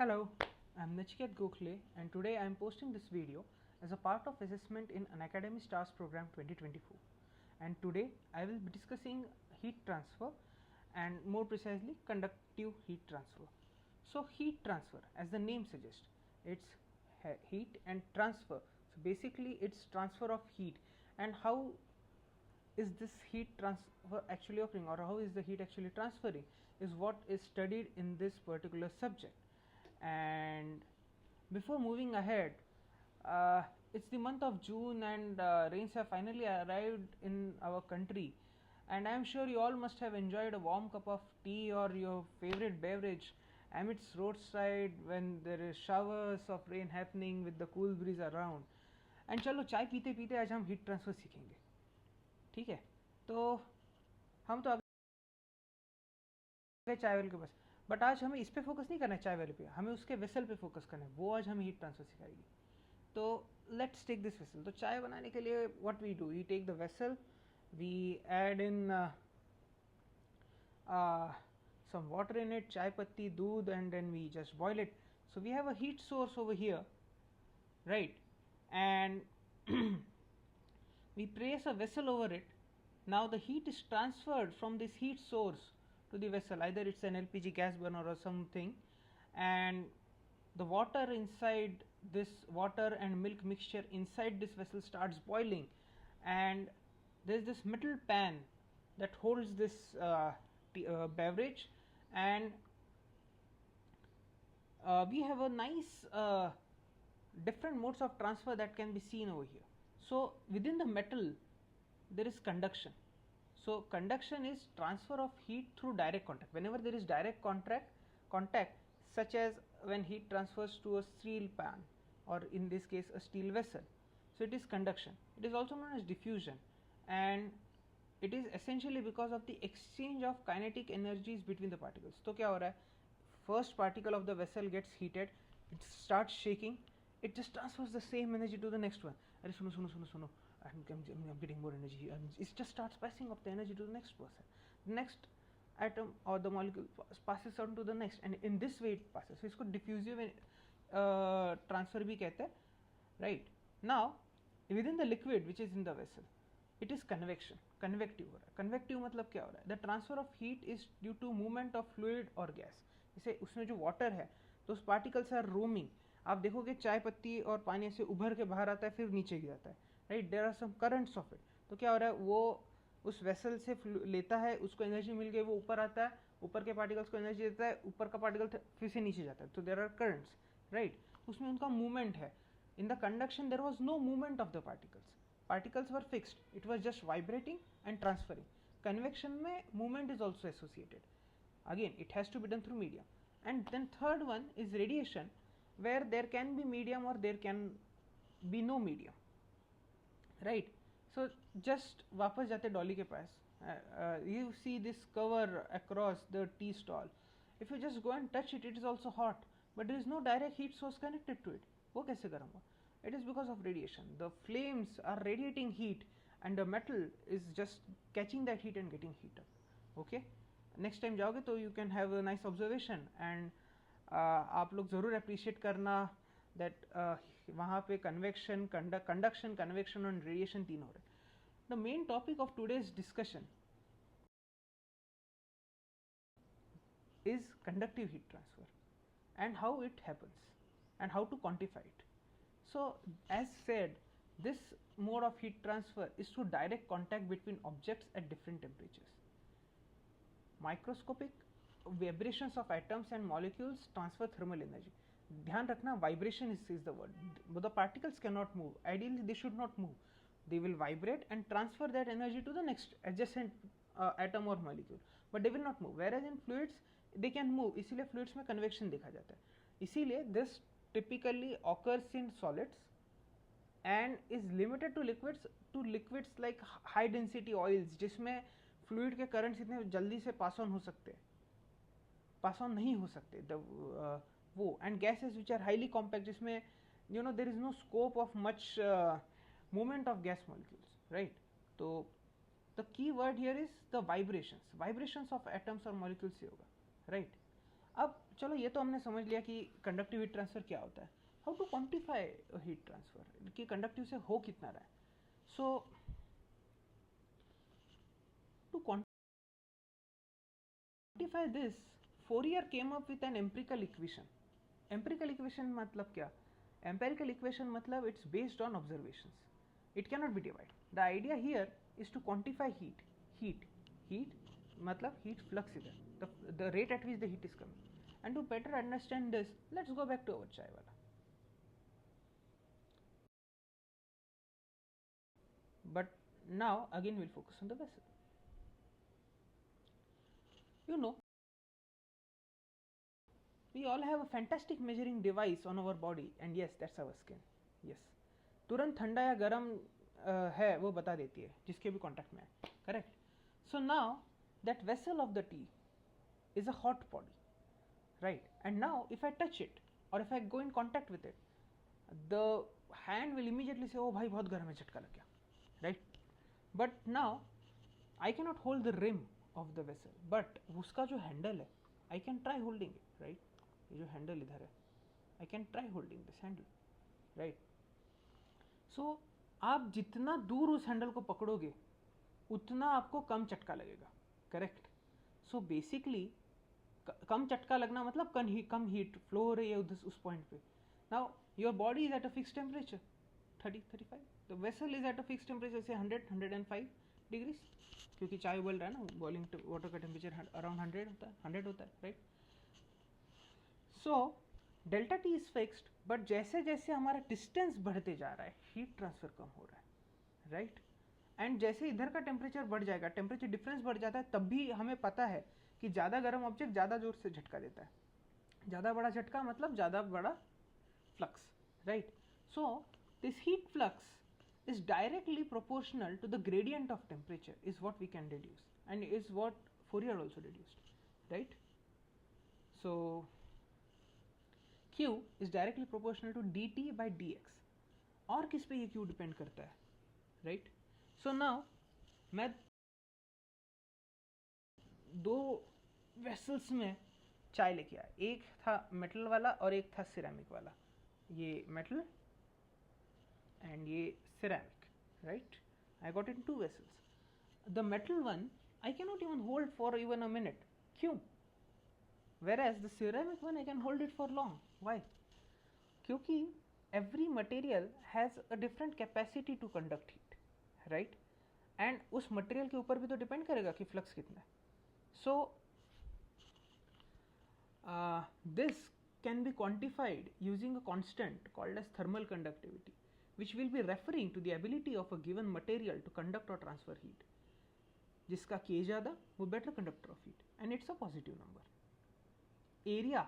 Hello, I'm Nachiket Gokhale and today I'm posting this video as a part of assessment in Unacademy Stars Program 2024, and today I will be discussing heat transfer and more precisely conductive heat transfer. So heat transfer, as the name suggests, it's heat and transfer. So basically it's transfer of heat, and how is this heat transfer actually occurring, or how is the heat actually transferring, is what is studied in this particular subject. And before moving ahead, it's the month of June and rains have finally arrived in our country, and I'm sure you all must have enjoyed a warm cup of tea or your favorite beverage amidst roadside when there is showers of rain happening with the cool breeze around. And चलो चाय पीते पीते आज हम heat transfer सीखेंगे, ठीक है? तो हम तो आगे चाय वाले के पास, बट आज हमें इस पे फोकस नहीं करना है, चाय वाले पे हमें उसके वेसल पे फोकस करना है, वो आज हमें हीट ट्रांसफ़र सिखाएगी. तो लेट्स टेक दिस वेसल. तो चाय बनाने के लिए what we do, we take the vessel, we add in some water in it, chai patti, doodh, and then we just boil it. So we have a heat source over here, right? And we place a vessel over it. Now the heat is transferred from this heat source to the vessel, either it's an LPG gas burner or something, and the water inside this, water and milk mixture inside this vessel starts boiling, and there's this metal pan that holds this beverage, and we have a nice different modes of transfer that can be seen over here. So within the metal there is conduction. So conduction is transfer of heat through direct contact. Whenever there is direct contact, such as when heat transfers to a steel pan, or in this case a steel vessel, so it is conduction. It is also known as diffusion, and it is essentially because of the exchange of kinetic energies between the particles. तो क्या हो रहा है, first particle of the vessel gets heated, it starts shaking, it just transfers the same energy to the next one. अरे सुनो सुनो सुनो सुनो, I'm getting more energy, and it just starts passing up the energy to the next person. The next atom or the molecule passes on to the next, and in this way it passes. So इसको diffusive transfer भी कहते हैं, right? Now within the liquid which is in the vessel, it is convection, convective हो रहा है. convective मतलब क्या हो रहा है, the transfer of heat is due to movement of fluid or gas. जैसे उसमें जो water है, those particles are roaming. आप देखोगे चाय पत्ती और पानी से उभर के बाहर आता है, फिर नीचे गिर जाता है, right? There are some currents of it. तो क्या हो रहा है, वो उस वेसल से लेता है, उसको एनर्जी मिल गई, वो ऊपर आता है, ऊपर के पार्टिकल्स को एनर्जी देता है, ऊपर का पार्टिकल फिर से नीचे जाता है. तो देयर आर करंट्स, राइट? उसमें उनका मूवमेंट है. In the conduction there was no movement of the particles were fixed, it was just vibrating and transferring. Convection में movement is also associated. Again, it has to be done through medium. And then third one is radiation, where there can be medium or there can be no medium, right? So just वापस जाते डॉली के पास, you see this cover across the tea stall. If you just go and touch it, it is also hot, but there is no direct heat source connected to it. वो कैसे गर्म हुआ? It is because of radiation. The flames are radiating heat, and the metal is just catching that heat and getting heat up. Okay, next time जाओगे तो you can have a nice observation, and आप लोग ज़रूर appreciate करना that वहाँ पे convection, conduction, convection and radiation तीन हो रहे. The main topic of today's discussion is conductive heat transfer and how it happens and how to quantify it. So as said, this mode of heat transfer is through direct contact between objects at different temperatures. Microscopic vibrations of atoms and molecules transfer thermal energy. ध्यान रखना, vibration is the word. The particles cannot move. Ideally they should not move. They will vibrate and transfer that energy to the next adjacent atom or molecule, but they will not move. Whereas in fluids they can move, इसीलिए fluids में convection देखा जाता है. इसीलिए this typically occurs in solids and is limited to liquids like high density oils, जिसमें fluid के currents इतने जल्दी से pass on हो सकते हैं, pass on नहीं हो सकते, वो, and gases which are highly compact, जिसमें there is no scope of much movement of gas molecules, right? तो the key word here is the vibrations of atoms or molecules से होगा, right? अब चलो ये तो हमने समझ लिया कि कंडक्टिव हीट ट्रांसफर क्या होता है. How to quantify heat transfer, कि कंडक्टिव से हो कितना रहा है. So to quantify this, Fourier came up with an empirical equation. Empirical equation मतलब क्या? Empirical equation मतलब it's based on observations. It cannot be divided. The idea here is to quantify heat मतलब heat flux is there, the rate at which the heat is coming. And to better understand this, let's go back to our chai wala. But now again we'll focus on the vessel. You know, we all have a fantastic measuring device on our body, and yes, that's our skin. Yes, तुरंत ठंडा या गर्म है वो बता देती है जिसके भी कांटेक्ट में है. Correct. So now that vessel of the T is a hot body, right? And now if I touch it or if I go in contact with it, the hand will immediately say, oh bhai bahut garam hai, झटका लग गया, right? But now I cannot hold the rim of the vessel, but उसका जो handle है, I can try holding it, right? ये जो handle इधर है, I can try holding this handle, right? So आप जितना दूर उस हैंडल को पकड़ोगे उतना आपको कम झटका लगेगा. करेक्ट. सो बेसिकली कम झटका लगना मतलब कम हीट फ्लो हो रही है उस पॉइंट पे. Now your body is at a fix temperature 30-35, the vessel is at a fix temperature से 100-105 डिग्रीज, क्योंकि चाय उबल रहा है ना, बॉइलिंग वाटर का टेम्परेचर अराउंड 100 होता है right. So delta T is fixed, but जैसे जैसे हमारा डिस्टेंस बढ़ते जा रहा है हीट ट्रांसफर कम हो रहा है राइट. एंड जैसे इधर का टेम्परेचर बढ़ जाएगा, टेम्परेचर डिफरेंस बढ़ जाता है, तब भी हमें पता है कि ज़्यादा गर्म ऑब्जेक्ट ज़्यादा जोर से झटका देता है. ज़्यादा बड़ा झटका मतलब ज़्यादा बड़ा flux right. So this heat flux is directly proportional to the gradient of temperature is what we can deduce, and is what Fourier also deduced, right? So Q is directly proportional to dt by dx. और किस पे ये Q depend करता है right. So now मैं दो vessels में चाय लेके आया, एक था मेटल वाला और एक था सिरेमिक वाला. ये मेटल and ये ceramic, right? I got it in two vessels. The metal one I cannot even hold for even a minute. क्यों? Whereas the ceramic one I can hold it for long. Why? क्योंकि every material has a different capacity to conduct heat, right? And उस material के ऊपर भी तो depend करेगा कि flux कितना है. So this can be quantified using a constant called as thermal conductivity, which will be referring to the ability of a given material to conduct or transfer heat. जिसका K ज़्यादा वो better conductor of heat, and it's a positive number. Area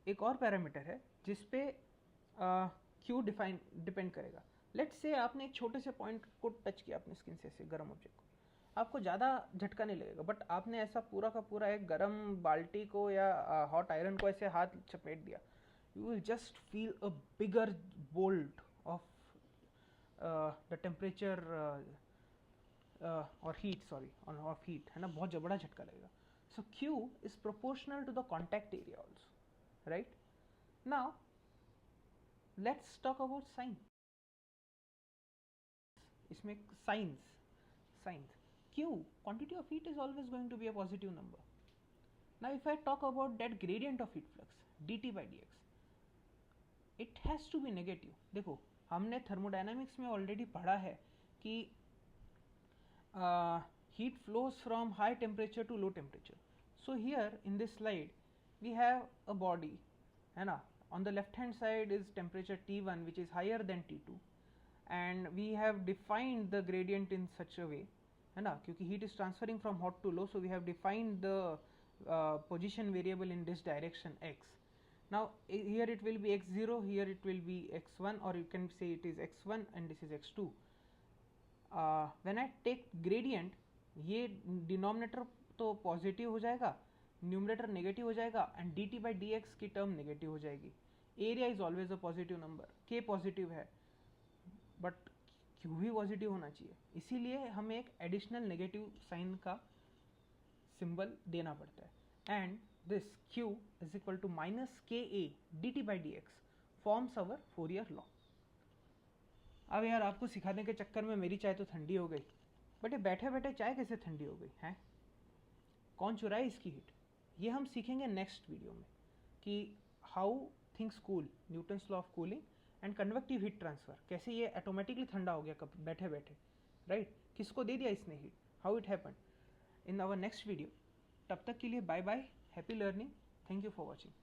एक और parameter है जिसपे Q depend करेगा. Let's say आपने एक छोटे से पॉइंट को टच किया अपने स्किन से, ऐसे गर्म ऑब्जेक्ट को, आपको ज़्यादा झटका नहीं लगेगा. बट आपने ऐसा पूरा का पूरा एक गर्म बाल्टी को या हॉट आयरन को ऐसे हाथ चपेट दिया, you will just feel a bigger bolt of the temperature और हीट, सॉरी ऑफ हीट है ना, बहुत बड़ा झटका लगेगा. So Q is proportional to the contact area also right. Now let's talk about sign. इसमें साइंस Q, quantity of heat is always going to be a positive number. Now if I talk about that gradient of heat flux dt by dx, it has to be negative. देखो हमने thermodynamics में already पढ़ा है कि heat flows from high temperature to low temperature. So here in this slide we have a body है ना, on the left hand side is temperature T1 which is higher than T2, and we have defined the gradient in such a way है ना, क्योंकि heat is transferring from hot to low, so we have defined the position variable in this direction x. Now here it will be x0, here it will be x1, or you can say it is x1 and this is x2. When I take gradient, ये denominator तो positive हो जाएगा, numerator negative हो जाएगा, and dt by dx की term negative हो जाएगी. Area is always a positive number, k positive है बट Q भी पॉजिटिव होना चाहिए, इसीलिए हमें एक एडिशनल नेगेटिव साइन का सिंबल देना पड़ता है. And this q is equal to minus ka dt by dx forms our Fourier law. अब यार आपको सिखाने के चक्कर में मेरी चाय तो ठंडी हो गई, बट ये बैठे बैठे चाय कैसे ठंडी हो गई है, कौन चुराए इसकी हीट, ये हम सीखेंगे नेक्स्ट वीडियो में कि how things cool, Newton's law of cooling and convective heat transfer, कैसे ये ऑटोमेटिकली ठंडा हो गया कब बैठे बैठे, राइट, किसको दे दिया इसने heat, how it happen in our next video. तब तक के लिए bye bye, happy learning, thank you for watching.